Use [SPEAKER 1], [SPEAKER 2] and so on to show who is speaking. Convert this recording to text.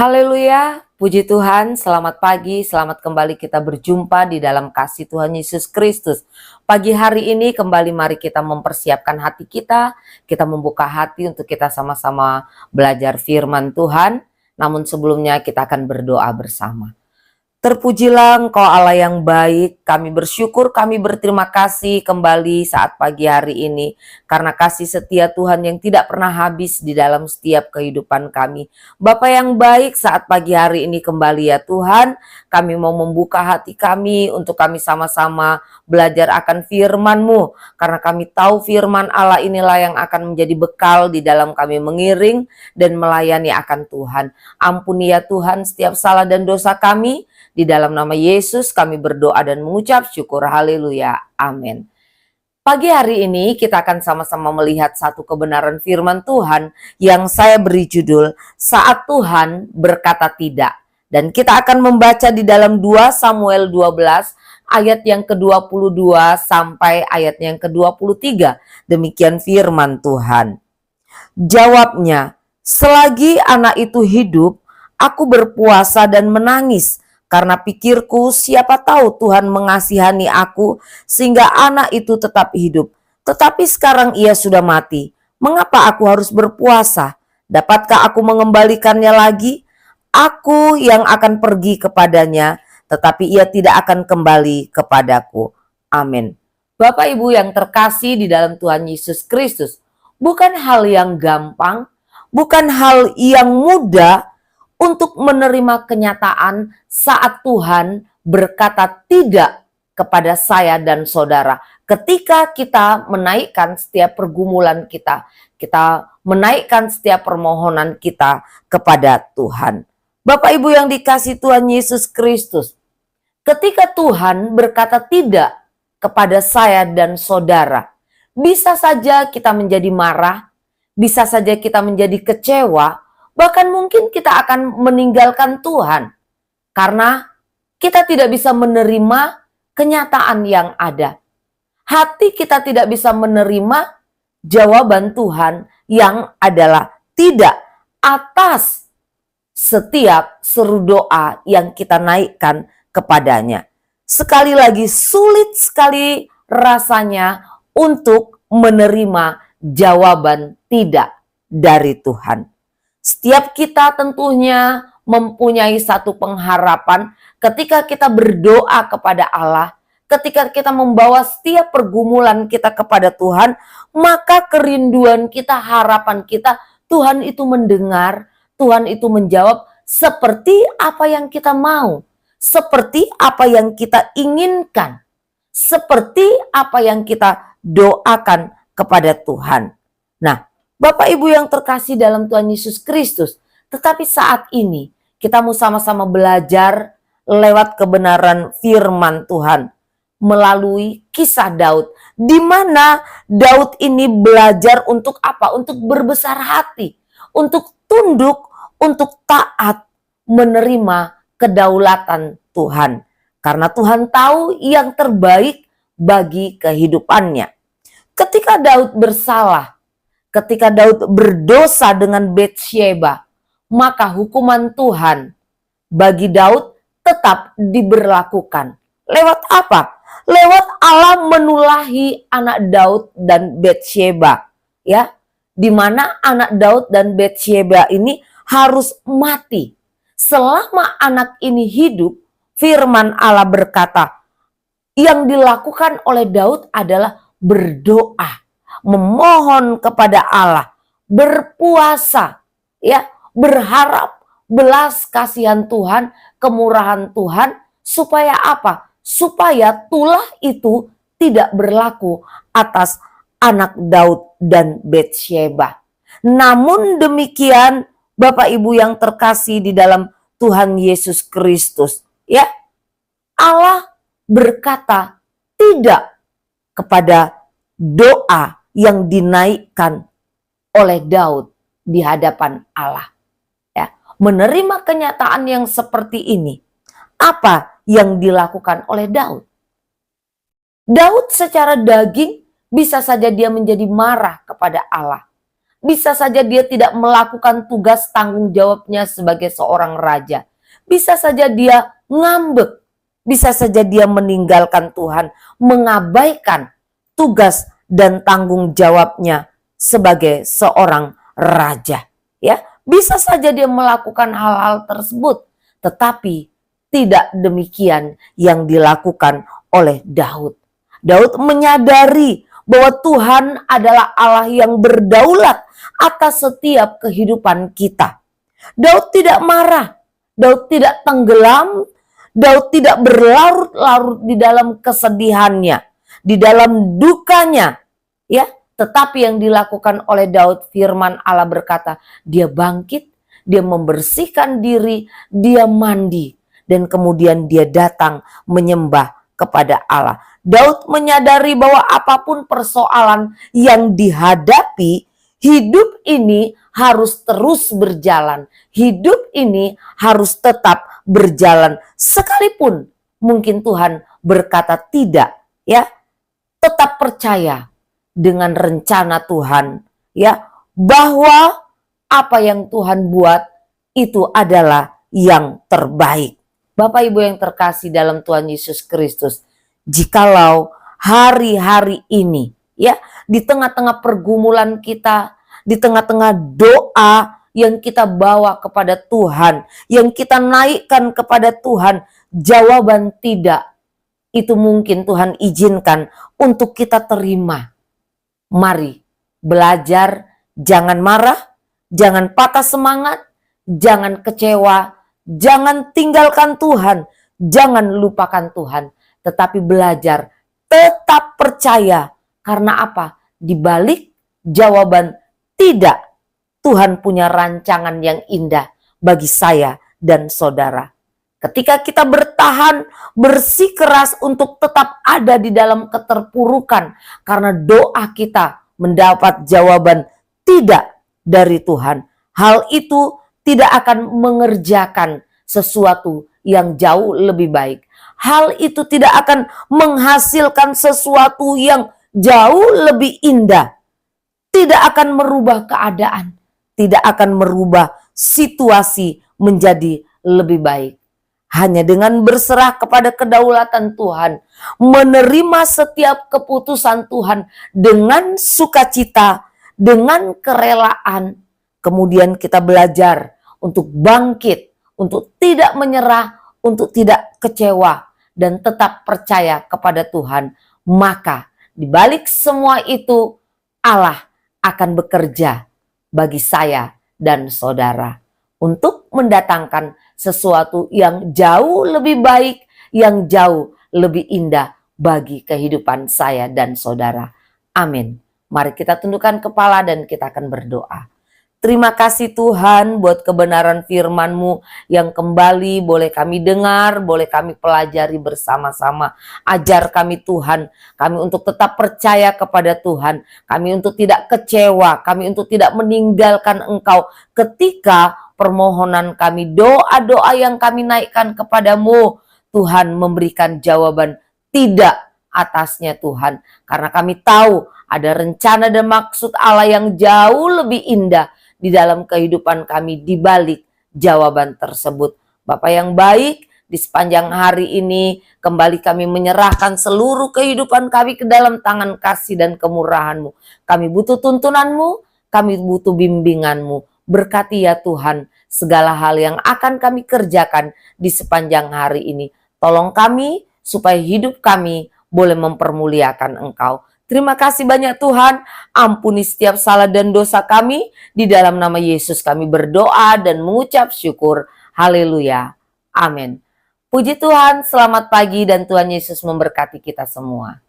[SPEAKER 1] Haleluya, puji Tuhan, selamat pagi, selamat kembali kita berjumpa di dalam kasih Tuhan Yesus Kristus. Pagi hari ini kembali mari kita mempersiapkan hati kita membuka hati untuk kita sama-sama belajar firman Tuhan. Namun sebelumnya kita akan berdoa bersama. Terpujilah Engkau Allah yang baik, kami bersyukur, kami berterima kasih kembali saat pagi hari ini. Karena kasih setia Tuhan yang tidak pernah habis di dalam setiap kehidupan kami. Bapa yang baik, saat pagi hari ini kembali ya Tuhan, kami mau membuka hati kami untuk kami sama-sama belajar akan firman-Mu. Karena kami tahu firman Allah inilah yang akan menjadi bekal di dalam kami mengiring dan melayani akan Tuhan. Ampuni ya Tuhan setiap salah dan dosa kami. Di dalam nama Yesus kami berdoa dan mengucap syukur. Haleluya. Amin. Pagi hari ini kita akan sama-sama melihat satu kebenaran firman Tuhan yang saya beri judul Saat Tuhan Berkata Tidak. Dan kita akan membaca di dalam 2 Samuel 12 ayat yang ke-22 sampai ayat yang ke-23. Demikian firman Tuhan. Jawabnya, selagi anak itu hidup, aku berpuasa dan menangis. Karena pikirku, siapa tahu Tuhan mengasihani aku sehingga anak itu tetap hidup. Tetapi sekarang ia sudah mati. Mengapa aku harus berpuasa? Dapatkah aku mengembalikannya lagi? Aku yang akan pergi kepadanya, tetapi ia tidak akan kembali kepadaku. Amin. Bapak Ibu yang terkasih di dalam Tuhan Yesus Kristus, bukan hal yang gampang, bukan hal yang mudah untuk menerima kenyataan saat Tuhan berkata tidak kepada saya dan saudara. Ketika kita menaikkan setiap pergumulan kita menaikkan setiap permohonan kita kepada Tuhan. Bapak Ibu yang dikasihi Tuhan Yesus Kristus, ketika Tuhan berkata tidak kepada saya dan saudara, bisa saja kita menjadi marah, bisa saja kita menjadi kecewa, bahkan mungkin kita akan meninggalkan Tuhan karena kita tidak bisa menerima kenyataan yang ada. Hati kita tidak bisa menerima jawaban Tuhan yang adalah tidak atas setiap seru doa yang kita naikkan kepadanya. Sekali lagi, sulit sekali rasanya untuk menerima jawaban tidak dari Tuhan. Setiap kita tentunya mempunyai satu pengharapan ketika kita berdoa kepada Allah, ketika kita membawa setiap pergumulan kita kepada Tuhan, maka kerinduan kita, harapan kita, Tuhan itu mendengar, Tuhan itu menjawab seperti apa yang kita mau, seperti apa yang kita inginkan, seperti apa yang kita doakan kepada Tuhan. Nah, Bapak Ibu yang terkasih dalam Tuhan Yesus Kristus, tetapi saat ini kita mau sama-sama belajar lewat kebenaran firman Tuhan melalui kisah Daud, di mana Daud ini belajar untuk apa? Untuk berbesar hati, untuk tunduk, untuk taat menerima kedaulatan Tuhan. Karena Tuhan tahu yang terbaik bagi kehidupannya. Ketika Daud bersalah, ketika Daud berdosa dengan Batsyeba, maka hukuman Tuhan bagi Daud tetap diberlakukan. Lewat apa? Lewat Allah menulahi anak Daud dan Batsyeba, ya. Di mana anak Daud dan Batsyeba ini harus mati. Selama anak ini hidup, firman Allah berkata, yang dilakukan oleh Daud adalah berdoa, memohon kepada Allah, berpuasa, ya, berharap belas kasihan Tuhan, kemurahan Tuhan, supaya apa? Supaya tulah itu tidak berlaku atas anak Daud dan Batsyeba. Namun demikian, Bapak Ibu yang terkasih di dalam Tuhan Yesus Kristus, ya, Allah berkata tidak kepada doa yang dinaikkan oleh Daud di hadapan Allah. Ya, menerima kenyataan yang seperti ini, apa yang dilakukan oleh Daud? Daud secara daging bisa saja dia menjadi marah kepada Allah. Bisa saja dia tidak melakukan tugas tanggung jawabnya sebagai seorang raja. Bisa saja dia ngambek. Bisa saja dia meninggalkan Tuhan, mengabaikan tugas dan tanggung jawabnya sebagai seorang raja. Ya, bisa saja dia melakukan hal-hal tersebut, tetapi tidak demikian yang dilakukan oleh Daud. Daud menyadari bahwa Tuhan adalah Allah yang berdaulat atas setiap kehidupan kita. Daud tidak marah, Daud tidak tenggelam, Daud tidak berlarut-larut di dalam kesedihannya, di dalam dukanya, ya. Tetapi yang dilakukan oleh Daud, firman Allah berkata, dia bangkit, dia membersihkan diri, dia mandi, dan kemudian dia datang menyembah kepada Allah. Daud menyadari bahwa apapun persoalan yang dihadapi, hidup ini harus terus berjalan. Hidup ini harus tetap berjalan. Sekalipun mungkin Tuhan berkata tidak, ya, tetap percaya dengan rencana Tuhan, ya, bahwa apa yang Tuhan buat itu adalah yang terbaik. Bapak Ibu yang terkasih dalam Tuhan Yesus Kristus, jikalau hari-hari ini, ya, di tengah-tengah pergumulan kita, di tengah-tengah doa yang kita bawa kepada Tuhan, yang kita naikkan kepada Tuhan, jawaban tidak, itu mungkin Tuhan izinkan untuk kita terima. Mari belajar, jangan marah, jangan patah semangat, jangan kecewa, jangan tinggalkan Tuhan, jangan lupakan Tuhan, tetapi belajar, tetap percaya. Karena apa? Di balik jawaban tidak, Tuhan punya rancangan yang indah bagi saya dan saudara. Ketika kita bertahan, bersikeras untuk tetap ada di dalam keterpurukan karena doa kita mendapat jawaban tidak dari Tuhan, hal itu tidak akan mengerjakan sesuatu yang jauh lebih baik. Hal itu tidak akan menghasilkan sesuatu yang jauh lebih indah. Tidak akan merubah keadaan, tidak akan merubah situasi menjadi lebih baik. Hanya dengan berserah kepada kedaulatan Tuhan, menerima setiap keputusan Tuhan dengan sukacita, dengan kerelaan, kemudian kita belajar untuk bangkit, untuk tidak menyerah, untuk tidak kecewa, dan tetap percaya kepada Tuhan. Maka di balik semua itu, Allah akan bekerja bagi saya dan saudara untuk mendatangkan sesuatu yang jauh lebih baik, yang jauh lebih indah bagi kehidupan saya dan saudara. Amin. Mari kita tundukkan kepala dan kita akan berdoa. Terima kasih Tuhan buat kebenaran firman-Mu yang kembali boleh kami dengar, boleh kami pelajari bersama-sama. Ajar kami Tuhan, kami untuk tetap percaya kepada Tuhan, kami untuk tidak kecewa, kami untuk tidak meninggalkan Engkau ketika permohonan kami, doa-doa yang kami naikkan kepadamu, Tuhan memberikan jawaban tidak atasnya Tuhan. Karena kami tahu ada rencana dan maksud Allah yang jauh lebih indah di dalam kehidupan kami di balik jawaban tersebut. Bapa yang baik, di sepanjang hari ini kembali kami menyerahkan seluruh kehidupan kami ke dalam tangan kasih dan kemurahan-Mu. Kami butuh tuntunan-Mu, kami butuh bimbingan-Mu. Berkati ya Tuhan segala hal yang akan kami kerjakan di sepanjang hari ini. Tolong kami supaya hidup kami boleh mempermuliakan Engkau. Terima kasih banyak Tuhan, ampuni setiap salah dan dosa kami. Di dalam nama Yesus kami berdoa dan mengucap syukur. Haleluya. Amin. Puji Tuhan, selamat pagi dan Tuhan Yesus memberkati kita semua.